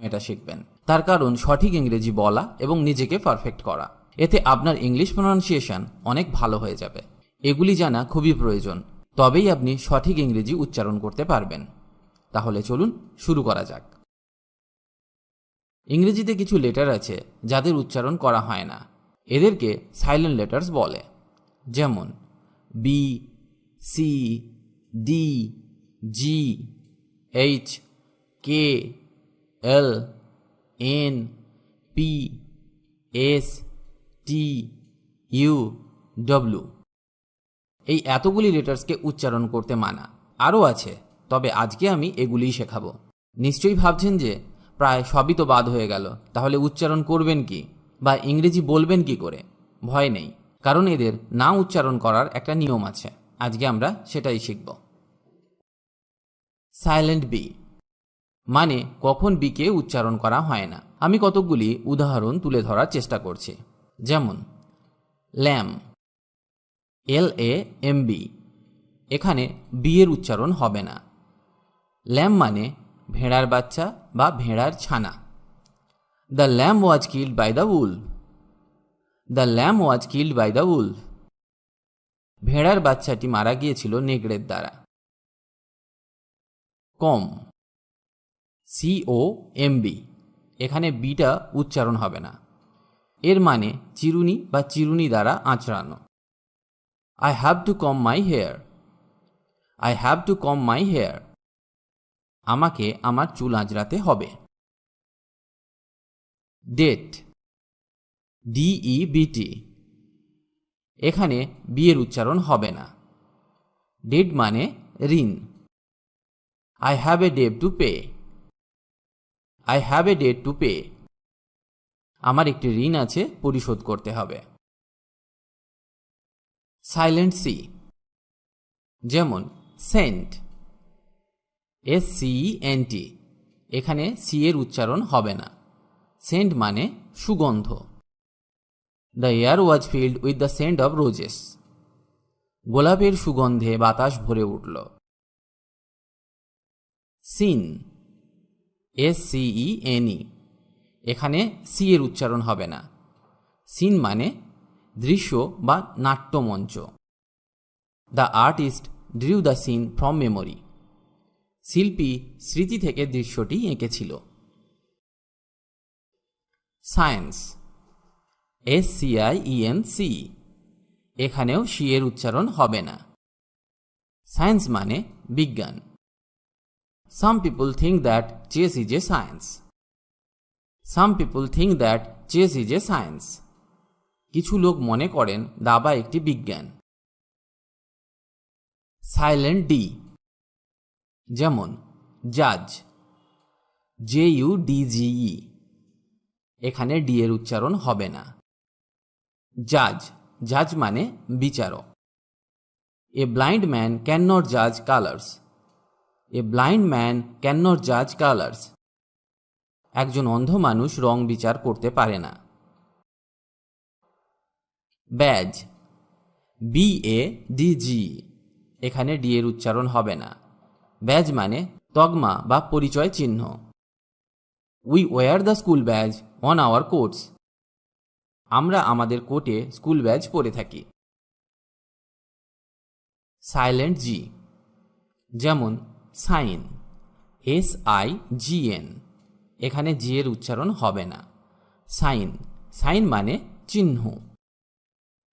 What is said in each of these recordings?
এটা শিখবেন। তার কারণ সঠিক ইংরেজি বলা এবং নিজেকে পারফেক্ট করা, এতে আপনার ইংলিশ প্রনাউন্সিয়েশন অনেক ভালো হয়ে যাবে। এগুলি জানা খুবই প্রয়োজন, তবেই আপনি সঠিক ইংরেজি উচ্চারণ করতে পারবেন। তাহলে চলুন শুরু করা যাক। ইংরেজিতে কিছু লেটার আছে যাদের উচ্চারণ করা হয় না, এদেরকে সাইলেন্ট লেটার্স বলে। যেমন B, C, D, G, H, K, L, N, P, S, T, U, W. এই এতগুলি লেটার্সকে উচ্চারণ করতে মানা। আরও আছে, তবে আজকে আমি এগুলিই শেখাবো। নিশ্চয়ই ভাবছেন যে প্রায় সবই তো বাদ হয়ে গেল, তাহলে উচ্চারণ করবেন কি বা ইংরেজি বলবেন কি করে? ভয় নেই, কারণ এদের না উচ্চারণ করার একটা নিয়ম আছে। আজকে আমরা সেটাই শিখব। সাইলেন্ট বি মানে কখন বিকে উচ্চারণ করা হয় না। আমি কতকগুলি উদাহরণ তুলে ধরার চেষ্টা করছি। যেমন ল্যাম, LAMB, এখানে বি এর উচ্চারণ হবে না। ল্যাম মানে ভেড়ার বাচ্চা বা ভেড়ার ছানা। The lamb was killed by the wolf. The lamb was killed by the wolf, ভেড়ার বাচ্চাটি মারা গিয়েছিল নেকড়ের দ্বারা। কম, COMB, এখানে বিটা উচ্চারণ হবে না। এর মানে চিরুনি বা চিরুনি দ্বারা আঁচড়ানো। I have to comb my hair. I have to comb my hair, আমাকে আমার চুল আঁচড়াতে হবে। ডেট, DEBT, এখানে বি এর উচ্চারণ হবে না। ডেট মানে ঋণ। I have a debt to pay. I have a debt to pay, আমার একটি ঋণ আছে, পরিশোধ করতে হবে। সাইলেন্ট সি, যেমন সেন্ট, SCENT, এখানে সি এর উচ্চারণ হবে না। সেন্ট মানে সুগন্ধ। The air was filled with the scent of roses, গোলাপের সুগন্ধে বাতাস ভরে উঠল। সিন, SCENE, এখানে সি এর উচ্চারণ হবে না। সিন মানে দৃশ্য বা নাট্যমঞ্চ। The artist drew the scene from memory, শিল্পী স্মৃতি থেকে দৃশ্যটি এঁকেছিল। সায়েন্স, SCIENC, এখানেও সি এর উচ্চারণ হবে না। সায়েন্স মানে বিজ্ঞান। Some people think that chess is a science. Some people think that chess is a science. কিছু লোক মনে করেন দাবা একটি বিজ্ঞান। সাইলেন্ট ডি, যেমন জাজ, JUDGE, এখানে ডি এর উচ্চারণ হবে না। জাজ, জাজ মানে বিচারক। A blind man can not জাজ colours. A blind man can not জাজ কালার্স, একজন অন্ধ মানুষ রং বিচার করতে পারে না। ব্যাজ, BADG, এখানে ডি এর উচ্চারণ হবে না। ব্যাজ মানে তগমা বা পরিচয় চিহ্ন। We wore the school badge on our coats, আমরা আমাদের কোটে স্কুল ব্যাজ পরে থাকি। সাইলেন্ট জি, যেমন সাইন, SIGN, এখানে জি এর উচ্চারণ হবে না। সাইন, সাইন মানে চিহ্ন।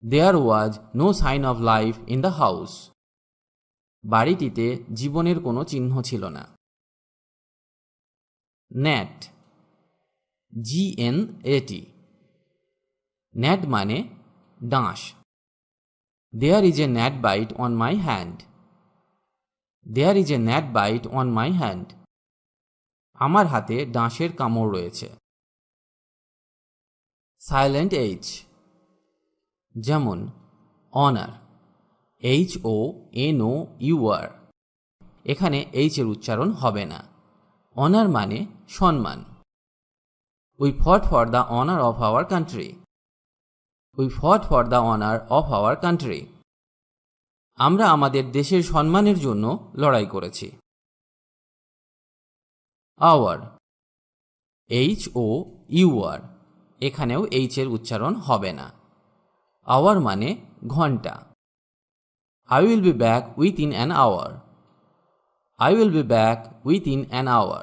There was no sign of life in the house, বাড়িটিতে জীবনের কোনো চিহ্ন ছিল না। ন্যাট, GNAT, ন্যাট মানে ডাঁশ। There is a ন্যাট bite on my hand. There is a ন্যাট bite on my hand, আমার হাতে ডাঁশের কামড় রয়েছে। সাইলেন্ট এইচ, যেমন অনার, HONOUR, এখানে এইচ এর উচ্চারণ হবে না। অনার মানে সম্মান। We fought for the honour of our country. We fought for the honour of our country, আমরা আমাদের দেশের সম্মানের জন্য লড়াই করেছি। আওয়ার, HOUR, এখানেও এইচ এর উচ্চারণ হবে না। আওয়ার মানে ঘন্টা। I will be back within an hour. I will be back within an hour.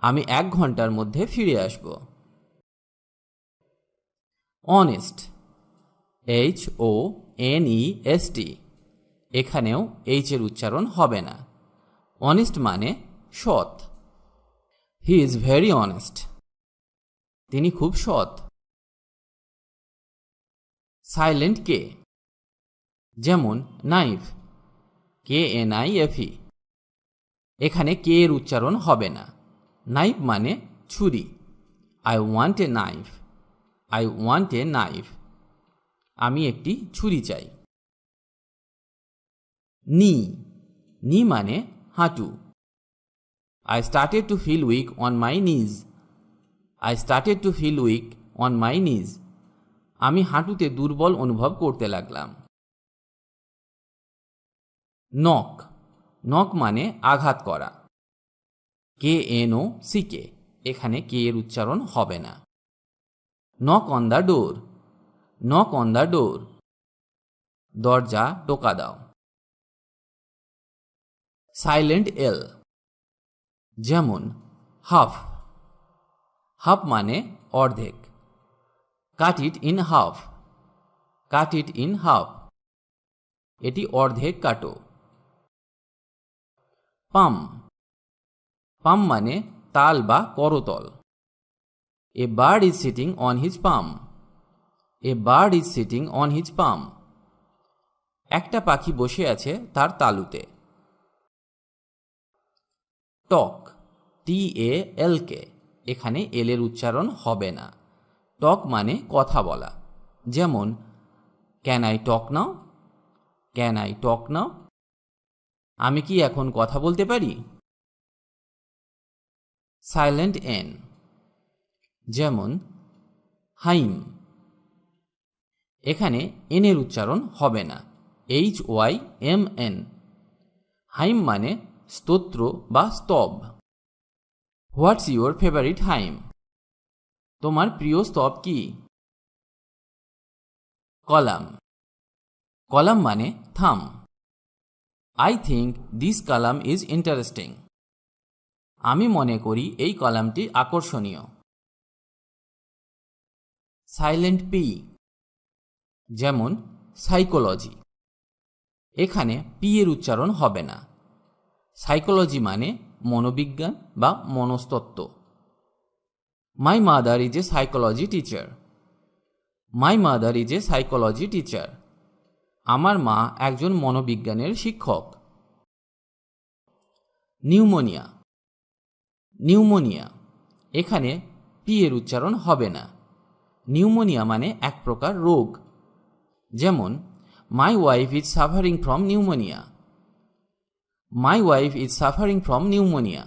আমি 1 ঘন্টার মধ্যে ফিরে আসব। Honest, HONEST, এখানেও এইচ এর উচ্চারণ হবে না। অনেস্ট মানে সৎ। He is very honest. তিনি খুব সৎ। সাইলেন্ট কে, যেমন নাইফ, KNIFE, এখানে কে এর উচ্চারণ হবে না। নাইফ মানে ছুরি। I want a knife. I want a knife. আমি একটি ছুরি চাই। নি মানে হাঁটু। I started to feel weak on my knees. I started to feel weak on my knees. আমি হাঁটুতে দুর্বল অনুভব করতে লাগলাম। নক মানে আঘাত করা। KNOCK, এখানে কে এর উচ্চারণ হবে না। Knock on the door, knock on the door, দরজা টোকা দাও। সাইলেন্ট এল, যেমন হাফ মানে অর্ধেক। Cut it in half, cut it in half, এটি অর্ধেক কাটো। পাম মানে তাল বা করতল। A bird is sitting on his palm, a bird is sitting on his palm, একটা পাখি বসে আছে তার তালুতে। টক, TALK, এখানে এল এর উচ্চারণ হবে না। টক মানে কথা বলা, যেমন can I talk now, can I talk now, আমি কি এখন কথা বলতে পারি। সাইলেন্ট এন, যেমন হাইম, এখানে এন এর উচ্চারণ হবে না। HYMN, হাইম মানে স্তোত্র বা স্তব। হোয়াটস ইউর ফেভারিট হাইম, তোমার প্রিয় স্তব কি। কলাম মানে থাম। I think this column is interesting. আমি মনে করি এই কলামটি আকর্ষণীয়। সাইলেন্ট পি, যেমন সাইকোলজি, এখানে পি এর উচ্চারণ হবে না। সাইকোলজি মানে মনোবিজ্ঞান বা মনস্তত্ত্ব। My mother is a psychology teacher, my mother is a psychology teacher, আমার মা একজন মনোবিজ্ঞানের শিক্ষক। নিউমোনিয়া, এখানে পি এর উচ্চারণ হবে না। নিউমোনিয়া মানে এক প্রকার রোগ, যেমন my wife is suffering from pneumonia, my wife is suffering from pneumonia,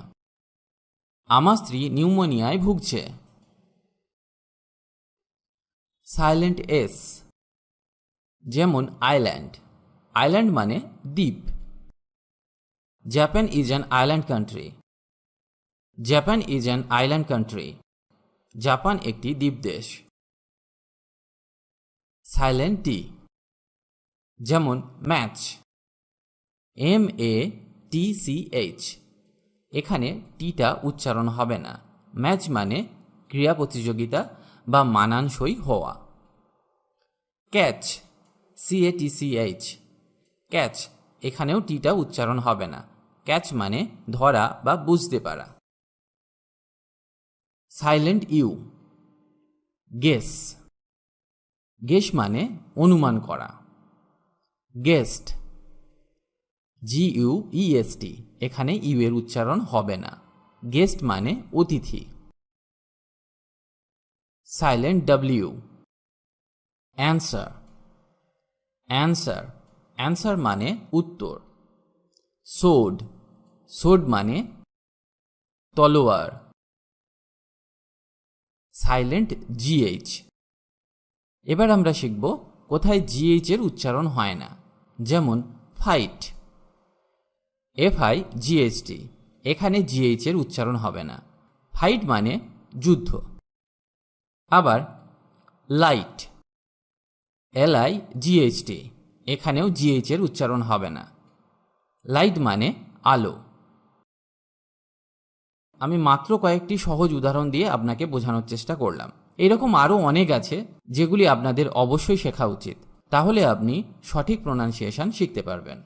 আমার স্ত্রী নিউমোনিয়ায় ভুগছে। সাইলেন্ট এস, যেমন আইল্যান্ড মানে দ্বীপ। Japan is an island country, Japan is an island country, Japan একটি দ্বীপ দেশ। সাইলেন্ট টি, যেমন ম্যাচ, MATCH, এখানে টিটা উচ্চারণ হবে না। ম্যাচ মানে ক্রীড়া প্রতিযোগিতা বা মানানসই হওয়া। ক্যাচ, CATCH, ক্যাচ, এখানেও টিটা উচ্চারণ হবে না। ক্যাচ মানে ধরা বা বুঝতে পারা। সাইলেন্ট ইউ, গেস মানে অনুমান করা। গেস্ট, GUEST, এখানে ইউ এর উচ্চারণ হবে না। গেস্ট মানে অতিথি। সাইলেন্ট W, অ্যান্সার মানে উত্তর। সোড মানে তলোয়ার। সাইলেন্ট GH, এবার আমরা শিখব কোথায় GH এর উচ্চারণ হয় না, যেমন ফাইট, FIGHT, এখানে GH এর উচ্চারণ হবে না। ফাইট মানে যুদ্ধ। আবার লাইট, LIGHT, এখানেও GH এর উচ্চারণ হবে না। লাইট মানে আলো। আমি মাত্র কয়েকটি সহজ উদাহরণ দিয়ে আপনাকে বোঝানোর চেষ্টা করলাম। এরকম আরও অনেক আছে যেগুলি আপনাদের অবশ্যই শেখা উচিত, তাহলে আপনি সঠিক প্রোনাউন্সিয়েশন শিখতে পারবেন।